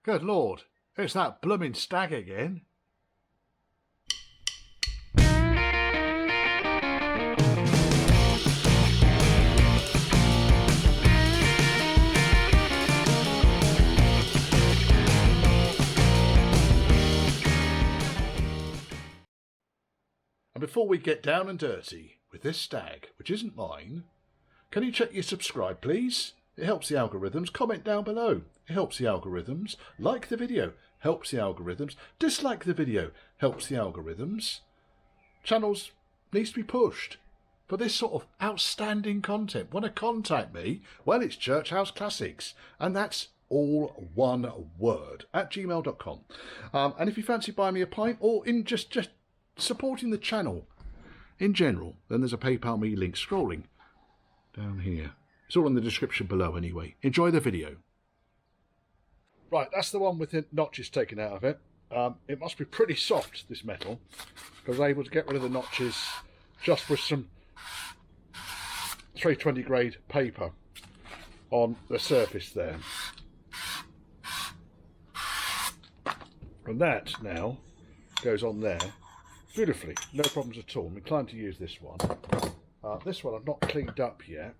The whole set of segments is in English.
Good Lord, it's that blooming Stag again. And before we get down and dirty with this Stag, which isn't mine, can you check your subscribe, please? It helps the algorithms. Comment down below. It helps the algorithms. Like the video. Helps the algorithms. Dislike the video. Helps the algorithms. Channels needs to be pushed for this sort of outstanding content. Want to contact me? Well, it's Church House Classics. And that's all one word at gmail.com. And if you fancy buying me a pint or in just supporting the channel in general, then there's a PayPal me link scrolling down here. It's all in the description below anyway. Enjoy the video. Right, that's the one with the notches taken out of it. It must be pretty soft, this metal, because I was able to get rid of the notches just with some 320 grade paper on the surface there. And that now goes on there beautifully, no problems at all. I'm inclined to use this one. This one I've not cleaned up yet.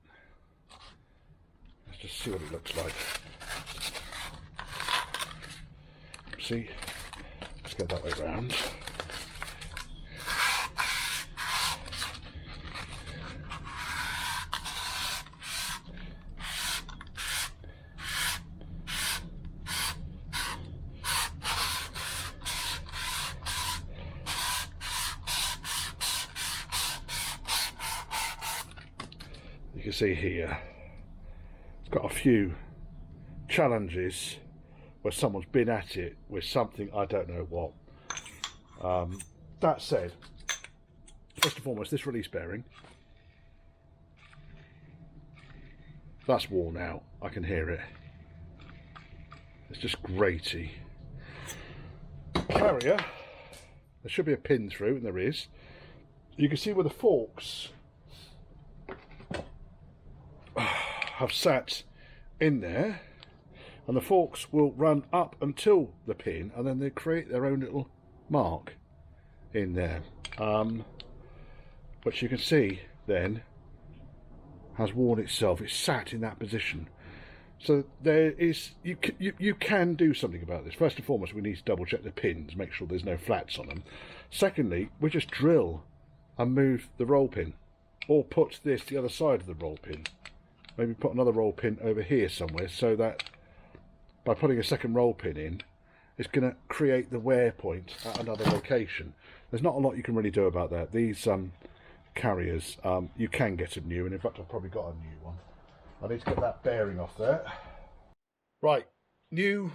Let's just see what it looks like. See, let's go that way round. You can see here, it's got a few challenges where someone's been at it with something, I don't know what. That said, first and foremost, this release bearing, that's worn out. I can hear it. It's just graty. Carrier, there should be a pin through, and there is. You can see where the forks have sat in there, and the forks will run up until the pin, and then they create their own little mark in there, which you can see then has worn itself. It's sat in that position. So there is, you can do something about this. First and foremost, we need to double check the pins, make sure there's no flats on them. Secondly, we just drill and move the roll pin, or put this the other side of the roll pin. Maybe put another roll pin over here somewhere, so that by putting a second roll pin in, it's going to create the wear point at another location. There's not a lot you can really do about that. These carriers, you can get them new, and in fact I've probably got a new one. I need to get that bearing off there. Right, new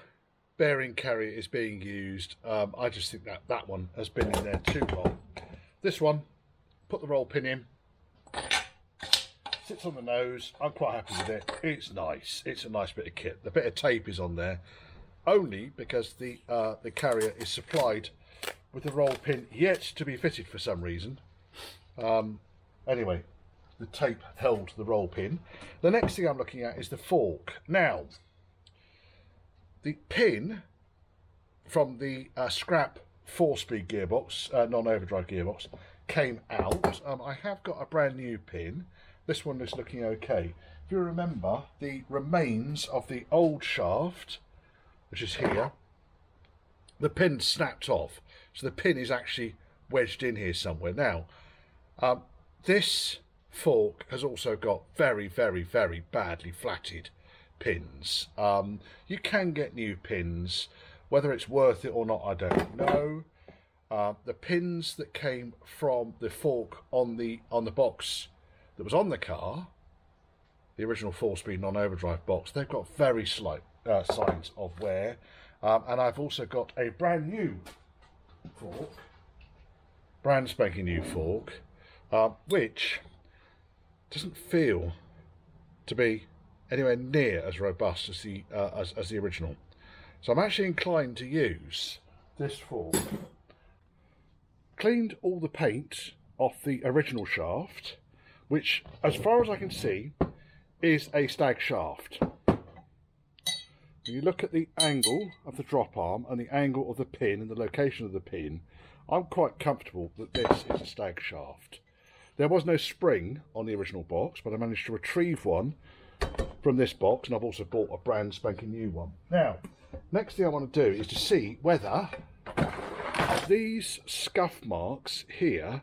bearing carrier is being used. I just think that that one has been in there too long. This one, put the roll pin in. Sits on the nose. I'm quite happy with it. It's nice. It's a nice bit of kit. The bit of tape is on there only because the carrier is supplied with the roll pin yet to be fitted for some reason. Anyway, the tape held the roll pin. The next thing I'm looking at is the fork. Now, the pin from the scrap 4-speed gearbox, non-overdrive gearbox, came out. I have got a brand new pin. This one is looking okay. If you remember, the remains of the old shaft, which is here, the pin snapped off. So the pin is actually wedged in here somewhere. Now, this fork has also got very, very, very badly flatted pins. You can get new pins. Whether it's worth it or not, I don't know. The pins that came from the fork on the box that was on the car, the original 4-speed non-overdrive box, they've got very slight signs of wear. And I've also got a brand new fork, brand spanking new fork, which doesn't feel to be anywhere near as robust as the as the original. So I'm actually inclined to use this fork. Cleaned all the paint off the original shaft, which, as far as I can see, is a Stag shaft. when you look at the angle of the drop arm and the angle of the pin and the location of the pin, I'm quite comfortable that this is a Stag shaft. There was no spring on the original box, but I managed to retrieve one from this box, and I've also bought a brand spanking new one. Now, next thing I want to do is to see whether these scuff marks here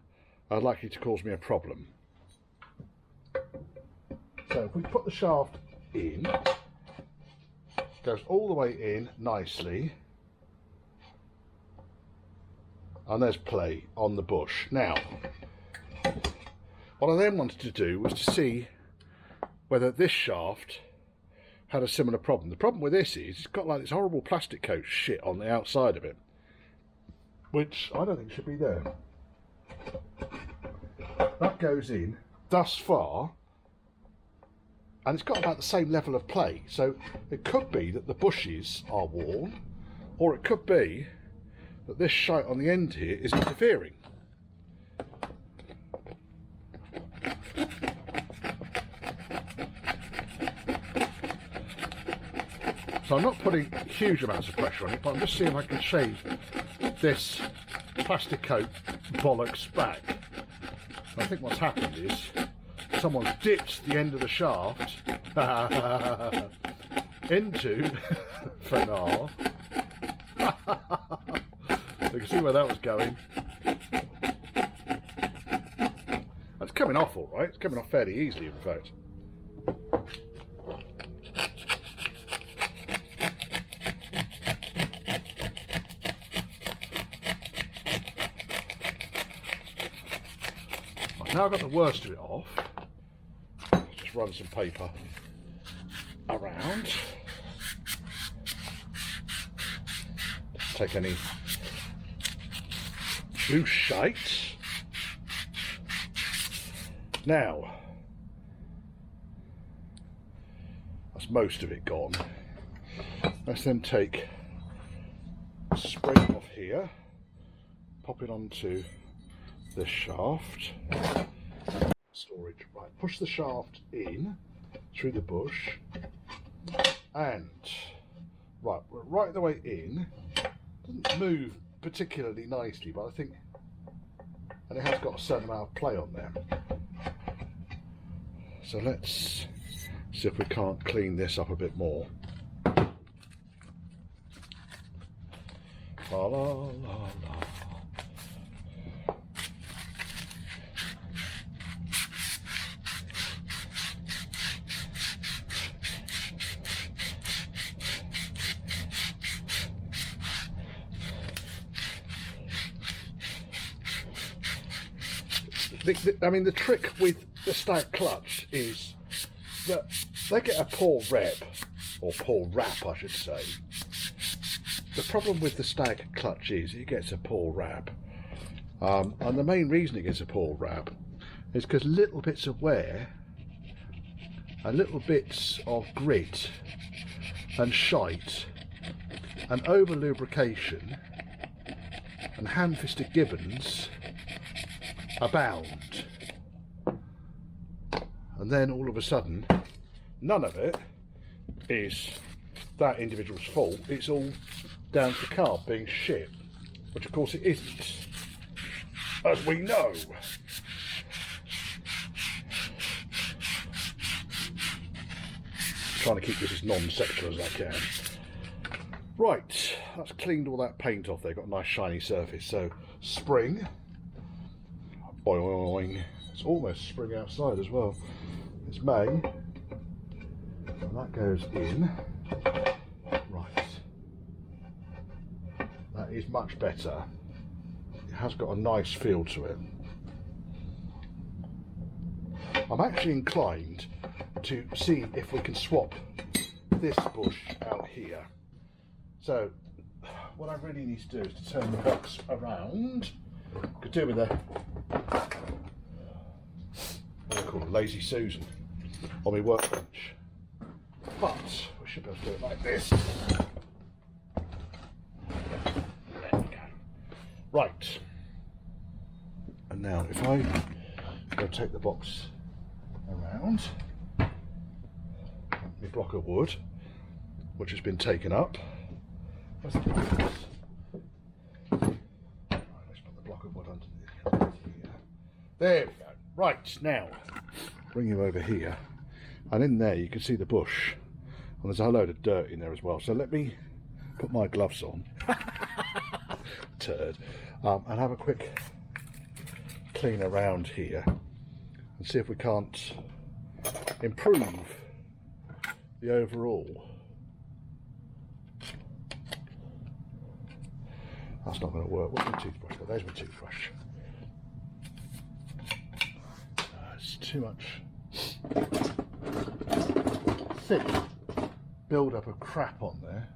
are likely to cause me a problem. So if we put the shaft in, goes all the way in nicely, and there's play on the bush. Now, what I then wanted to do was to see whether this shaft had a similar problem. The problem with this is it's got like this horrible plastic coat shit on the outside of it, which I don't think should be there. That goes in thus far, and it's got about the same level of play. So it could be that the bushes are worn, or it could be that this shite on the end here is interfering. So I'm not putting huge amounts of pressure on it, but I'm just seeing if I can shave this plastic coat bollocks back. I think what's happened is someone's dipped the end of the shaft into Fenar. You can see where that was going. It's coming off all right. It's coming off fairly easily, in fact. Now I've got the worst of it off. Just run some paper around. Take any loose shite. Now, that's most of it gone. Let's then take the spring off here, pop it onto this shaft. Storage. Right, push the shaft in through the bush, and right, we're right the way in. Doesn't move particularly nicely, but I think, and it has got a certain amount of play on there. So let's see if we can't clean this up a bit more. La la la la. I mean, the trick with the Stag clutch is that they get a poor rep, or poor rap I should say. The problem with the Stag clutch is it gets a poor rap, and the main reason it gets a poor rap is because little bits of wear and little bits of grit and shite and over lubrication and hand-fisted gibbons abound, and then all of a sudden none of it is that individual's fault. It's all down to the carb being shit, which of course it isn't, as we know. Trying to keep this as non-secular as I can. Right, that's cleaned all that paint off there, got a nice shiny surface. So spring, boing, it's almost spring outside as well. It's May, and that goes in. Right, that is much better. It has got a nice feel to it. I'm actually inclined to see if we can swap this bush out here. So what I really need to do is to turn the box around. Could do with a what I call a lazy Susan on my workbench, but we should be able to do it like this. There we go. Right, and now if I go take the box around my block of wood, which has been taken up. Where's the block? Right, let's put the block of wood under here. There we go. Right, now bring you over here, and in there you can see the bush, and there's a load of dirt in there as well. So let me put my gloves on, turd, and have a quick clean around here and see if we can't improve the overall. That's not going to work. What's my toothbrush? Well, there's my toothbrush. It's too much thick build up of crap on there.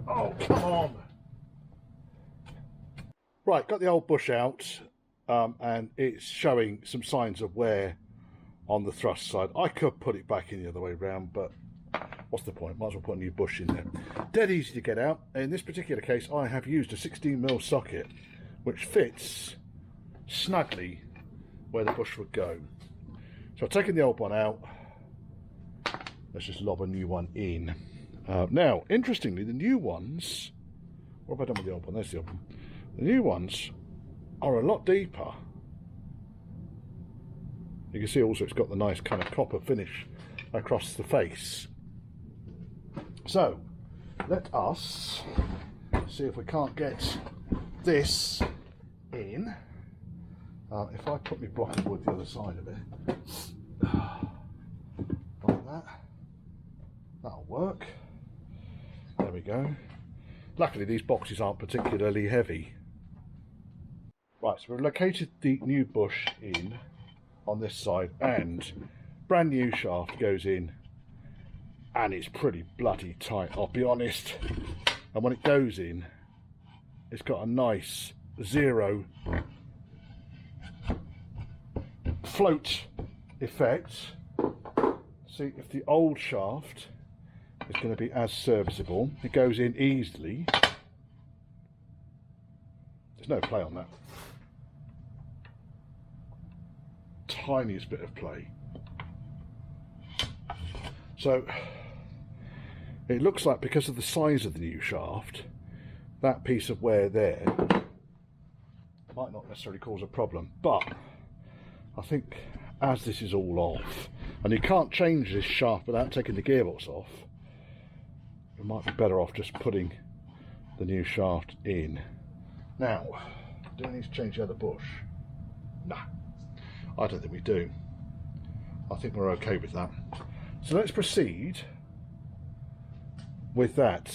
Oh, come on! Right, got the old bush out, and it's showing some signs of wear on the thrust side. I could put it back in the other way round, but what's the point? Might as well put a new bush in there. Dead easy to get out. In this particular case, I have used a 16mm socket, which fits snugly where the bush would go. So I've taken the old one out. Let's just lob a new one in. Now, interestingly, the new ones, what have I done with the old one? There's the old one. The new ones are a lot deeper. You can see also it's got the nice kind of copper finish across the face. So, let us see if we can't get this in. If I put my block of wood the other side of it, like that, that'll work. There we go. Luckily these boxes aren't particularly heavy. Right, so we've located the new bush in on this side, and brand new shaft goes in, and it's pretty bloody tight, I'll be honest. And when it goes in, it's got a nice zero float effect. See, if the old shaft is going to be as serviceable, it goes in easily. There's no play on that. Tiniest bit of play. So it looks like, because of the size of the new shaft, that piece of wear there might not necessarily cause a problem, but I think as this is all off, and you can't change this shaft without taking the gearbox off, we might be better off just putting the new shaft in. Now, do we need to change the other bush? Nah, I don't think we do. I think we're okay with that. So let's proceed with that.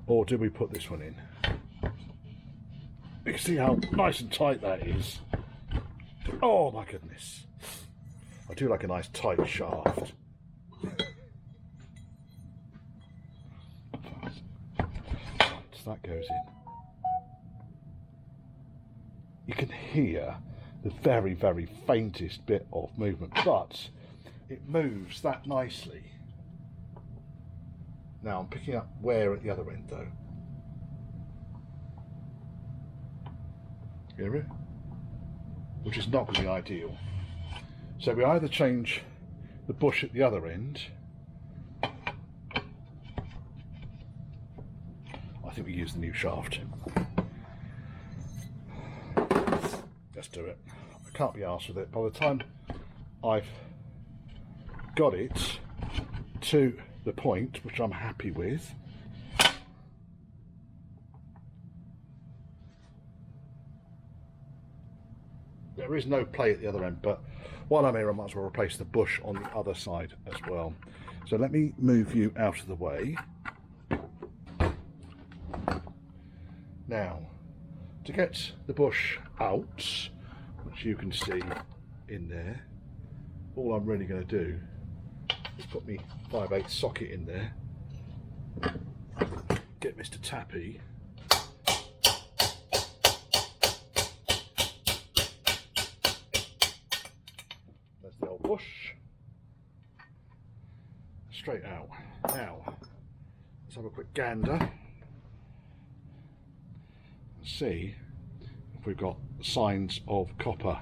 Or do we put this one in? You can see how nice and tight that is. Oh my goodness. I do like a nice tight shaft. So that goes in. You can hear the very, very faintest bit of movement, but it moves that nicely. Now I'm picking up wear at the other end though. Hear it? Which is not going to be ideal. So we either change the bush at the other end. I think we use the new shaft. Let's do it. I can't be arsed with it. By the time I've got it to the point which I'm happy with, there is no play at the other end, but while I'm here I might as well replace the bush on the other side as well. So let me move you out of the way. Now, to get the bush out, which you can see in there, all I'm really going to do is put my 5/8 socket in there, get Mr. Tappy there's the old bush, straight out. Now let's have a quick gander and see if we've got signs of copper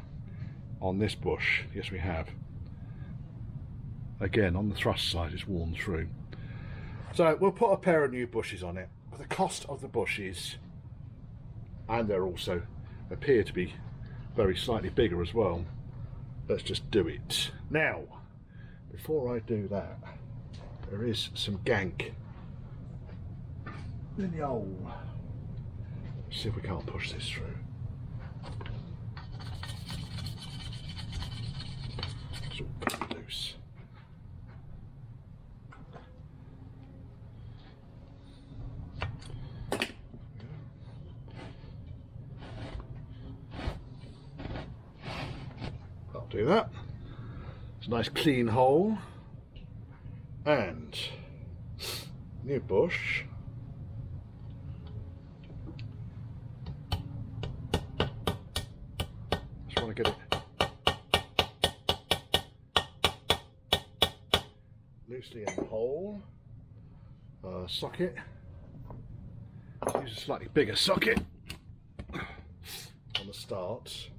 on this bush. Yes, we have. Again, on the thrust side, it's worn through. So we'll put a pair of new bushes on it. But the cost of the bushes, and they're also appear to be very slightly bigger as well. Let's just do it. Now, before I do that, there is some gank in the hole. Let's see if we can't push this through. It's all pretty loose. I'll do that. It's a nice clean hole. And new bush. Just want to get it loosely in the hole. Socket. Use a slightly bigger socket on the start.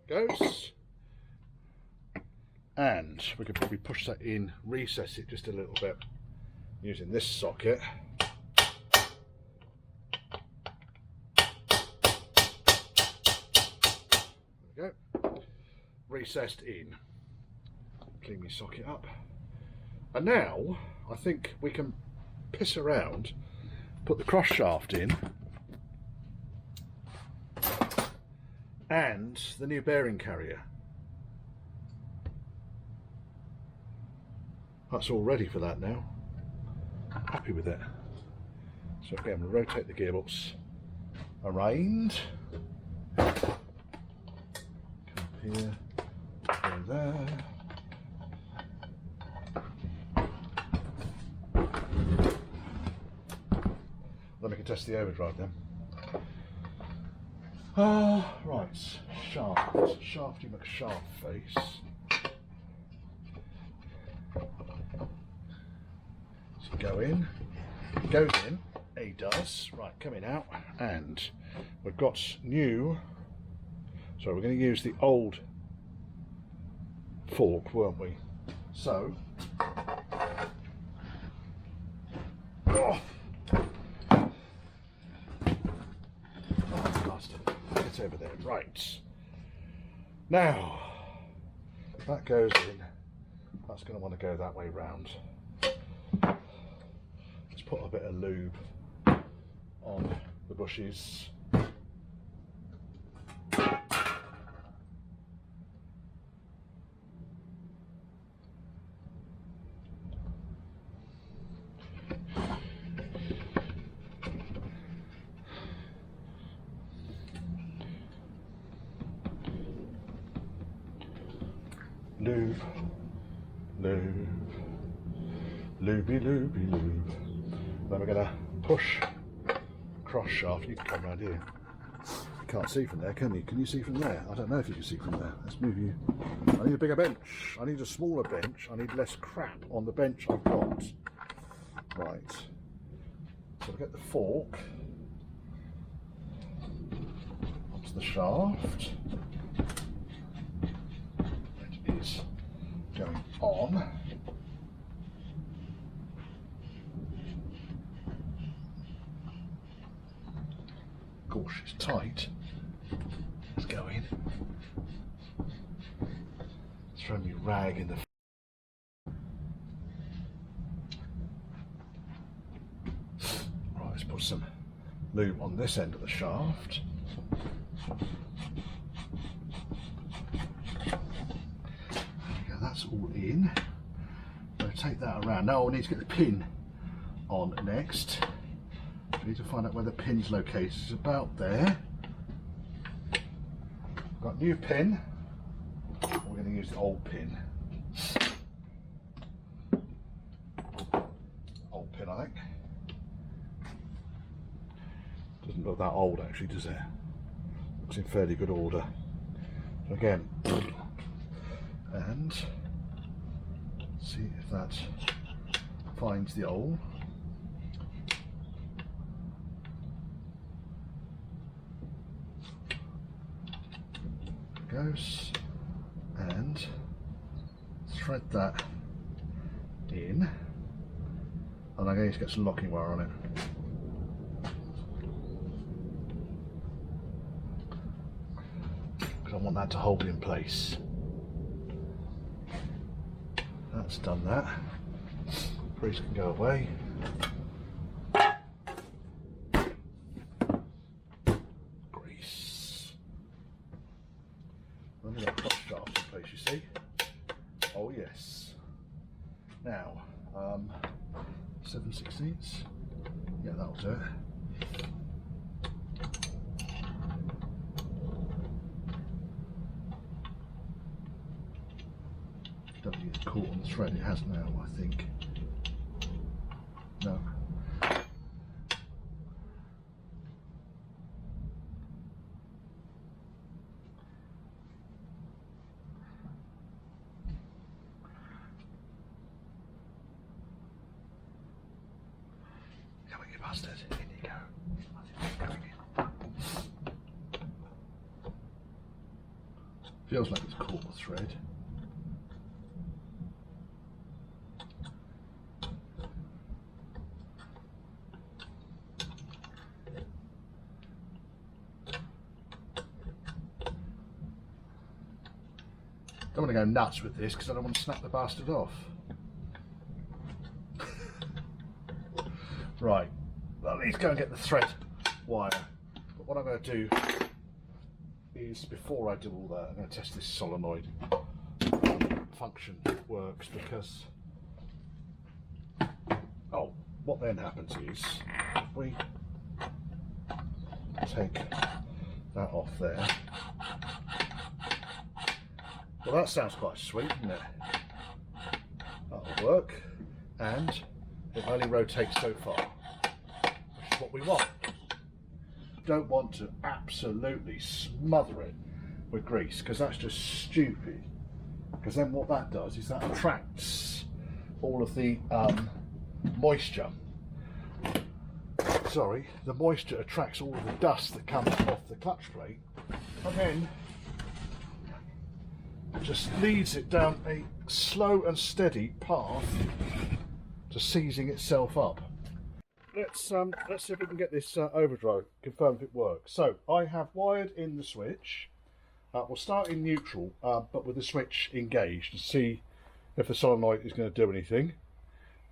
Goes, and we could probably push that in, recess it just a little bit using this socket. There we go, recessed in. Clean my socket up, and now I think we can piss around, put the cross shaft in and the new bearing carrier. That's all ready for that now. Happy with it. So again, we'll rotate the gearbox around. Come up here, go there. Then we can test the overdrive then. Right, Shafty McShaft face. So go in, goes in, he does. Right, coming out, and we've got new, so we're going to use the old fork, weren't we? So, it's over there. Right, now that goes in, that's going to want to go that way round. Let's put a bit of lube on the bushes. Lube, lube, lubey, lubey, lube. Then we're going to push cross shaft. You can come around here. You can't see from there, can you? Can you see from there? I don't know if you can see from there. Let's move you. I need a bigger bench. I need a smaller bench. I need less crap on the bench I've got. Right. So we'll get the fork onto the shaft. Is going on. Gosh, it's tight. Let's go in. Throw me rag in the. Right, let's put some lube on this end of the shaft. That's all in. I'm going to take that around. Now I need to get the pin on next. We need to find out where the pin's located. It's about there. Got a new pin. We're going to use the old pin. Old pin, I think. Doesn't look that old actually, does it? Looks in fairly good order. So again, and see if that finds the hole. There goes, and thread that in, and I'm going to get some locking wire on it. Because I want that to hold in place. That's done that. Grease can go away. Grease. Let me get the shaft in place, you see. Oh yes. Now, 7/16. Yeah, that'll do it. Doesn't get caught on the thread, it has now, I think. No. Come on, you bastard. In you go. Feels like it's caught the thread. Don't want to go nuts with this because I don't want to snap the bastard off. Right, well, let's go and get the thread wire. But what I'm going to do is, before I do all that, I'm going to test this solenoid function works, because what then happens is, if we take that off there. Well, that sounds quite sweet, doesn't it? That'll work, and it only rotates so far, which is what we want. Don't want to absolutely smother it with grease, because that's just stupid. Because then what that does is that attracts all of the moisture. Sorry, the moisture attracts all of the dust that comes off the clutch plate, and then just leads it down a slow and steady path to seizing itself up. Let's see if we can get this overdrive confirmed if it works. So I have wired in the switch. We'll start in neutral, but with the switch engaged, to see if the solenoid is going to do anything.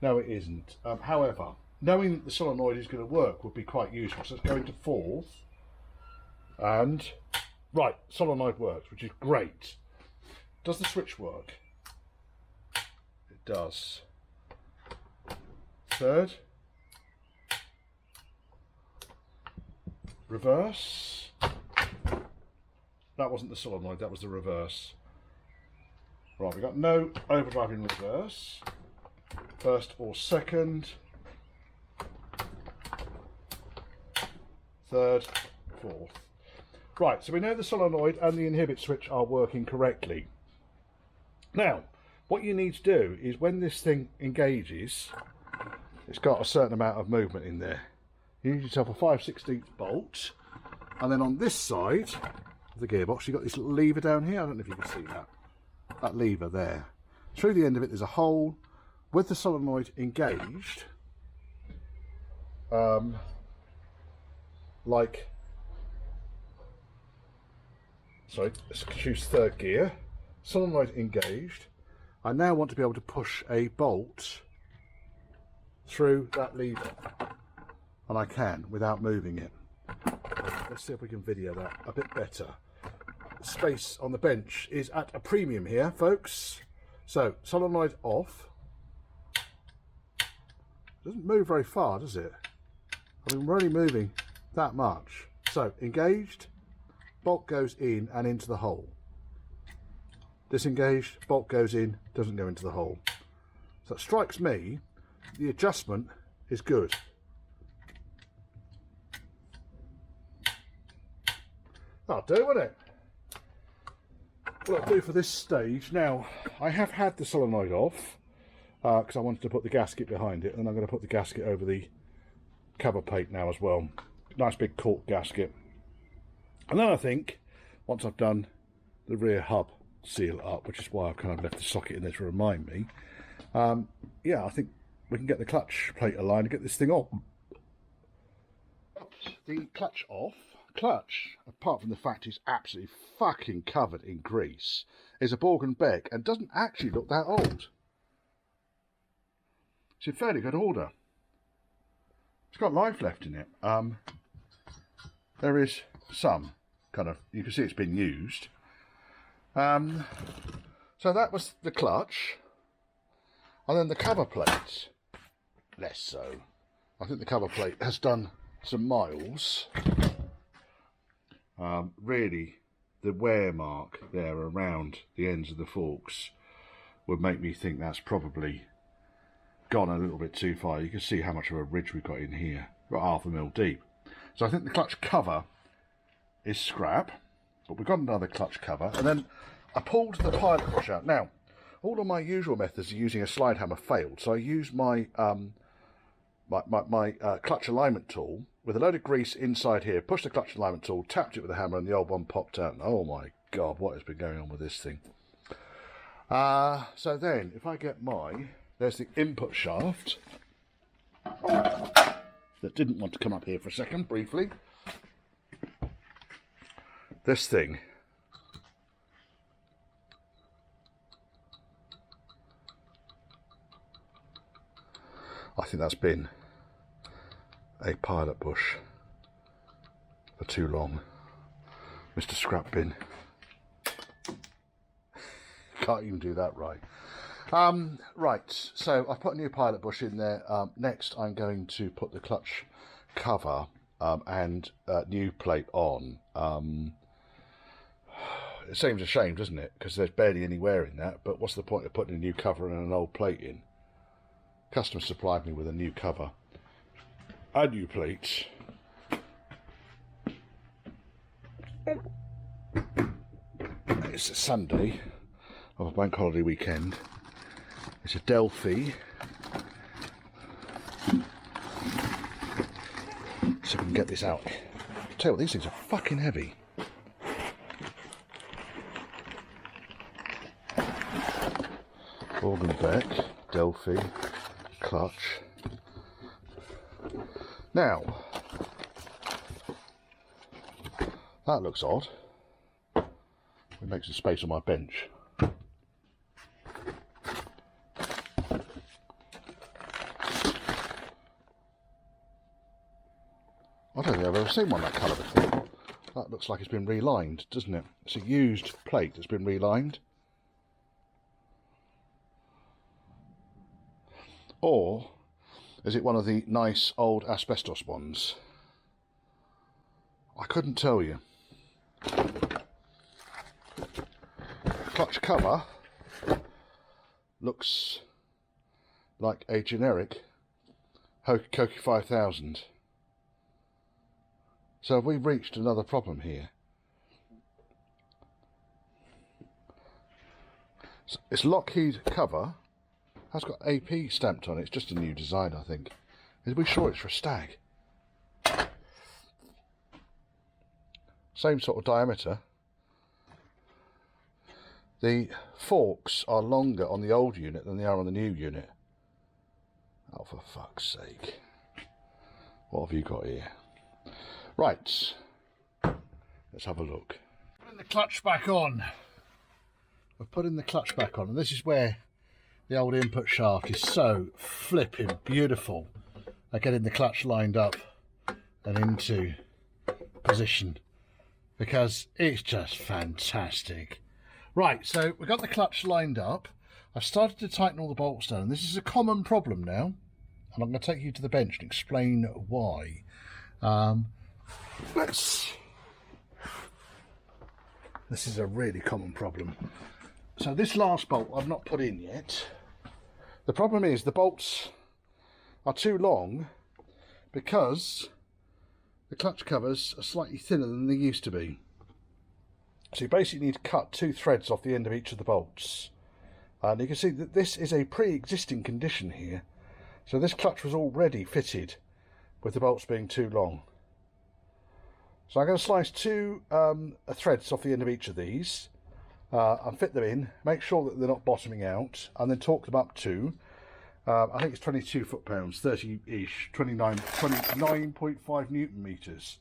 No, it isn't. However, knowing that the solenoid is going to work would be quite useful. So let's go into fourth, and right, solenoid works, which is great. Does the switch work? It does. Third. Reverse. That wasn't the solenoid, that was the reverse. Right, we've got no overdrive in reverse. First or second. Third, fourth. Right, so we know the solenoid and the inhibit switch are working correctly. Now, what you need to do is, when this thing engages, it's got a certain amount of movement in there. You need yourself a 5/16 bolt, and then on this side of the gearbox, you've got this little lever down here. I don't know if you can see that. That lever there. Through the end of it, there's a hole with the solenoid engaged, let's choose third gear. Solenoid engaged. I now want to be able to push a bolt through that lever, and I can without moving it. Let's see if we can video that a bit better. Space on the bench is at a premium here, folks. So solenoid off. Doesn't move very far, does it? I mean, we're only moving that much. So engaged, bolt goes in and into the hole. Disengaged, bolt goes in, doesn't go into the hole. So it strikes me the adjustment is good. That'll do, won't it? what I'll do for this stage. Now, I have had the solenoid off because I wanted to put the gasket behind it, and I'm going to put the gasket over the cover plate now as well. Nice big cork gasket. And then I think, once I've done the rear hub seal up, which is why I've kind of left the socket in there to remind me, yeah, I think we can get the clutch plate aligned and get this thing on. The clutch off. Clutch, apart from the fact it's absolutely fucking covered in grease, is a Borg & Beck and doesn't actually look that old. It's in fairly good order. It's got life left in it. There is some kind of, you can see it's been used. So that was the clutch, and then the cover plate, less so. I think the cover plate has done some miles. Really, the wear mark there around the ends of the forks would make me think that's probably gone a little bit too far. You can see how much of a ridge we've got in here, about 1/2 mil deep. So I think the clutch cover is scrap, but we've got another clutch cover. And then I pulled the pilot bush out. Now, all of my usual methods of using a slide hammer failed, so I used my clutch alignment tool with a load of grease inside here, pushed the clutch alignment tool, tapped it with a hammer, and the old one popped out. And oh my God, what has been going on with this thing? So then, if I get there's the input shaft that didn't want to come up here for a second, briefly. This thing. I think that's been a pilot bush for too long. Mr. Scrap Bin. Can't even do that right. Right, so I've put a new pilot bush in there. Next I'm going to put the clutch cover and new plate on. It seems a shame, doesn't it? Because there's barely any wear in that, but what's the point of putting a new cover and an old plate in? Customer supplied me with a new cover, a new plate. It's a Sunday of a bank holiday weekend. It's a Delphi. So we can get this out. Tell you what, these things are fucking heavy. Borg & Beck, Delphi, clutch. Now, that looks odd. It makes some space on my bench. I don't think I've ever seen one that colour before. That looks like it's been relined, doesn't it? It's a used plate that's been relined. Or is it one of the nice old asbestos ones? I couldn't tell you. Clutch cover looks like a generic Koki 5000. So have we reached another problem here? It's Lockheed cover. Has got AP stamped on it. It's just a new design, I think. Are we sure it's for a Stag? Same sort of diameter. The forks are longer on the old unit than they are on the new unit. Oh, for fuck's sake. What have you got here? Right. Let's have a look. Putting the clutch back on. We're putting the clutch back on, and this is where the old input shaft is so flipping beautiful at getting the clutch lined up and into position, because it's just fantastic. Right, so we've got the clutch lined up. I've started to tighten all the bolts down, and this is a common problem now, and I'm going to take you to the bench and explain why. This is a really common problem. So this last bolt I've not put in yet. The problem is the bolts are too long because the clutch covers are slightly thinner than they used to be. So you basically need to cut 2 threads off the end of each of the bolts. And you can see that this is a pre-existing condition here. So this clutch was already fitted with the bolts being too long. So I'm going to slice 2 threads off the end of each of these and fit them in, make sure that they're not bottoming out, and then torque them up to, I think it's 22 foot-pounds, 30-ish, 29.5 Newton meters.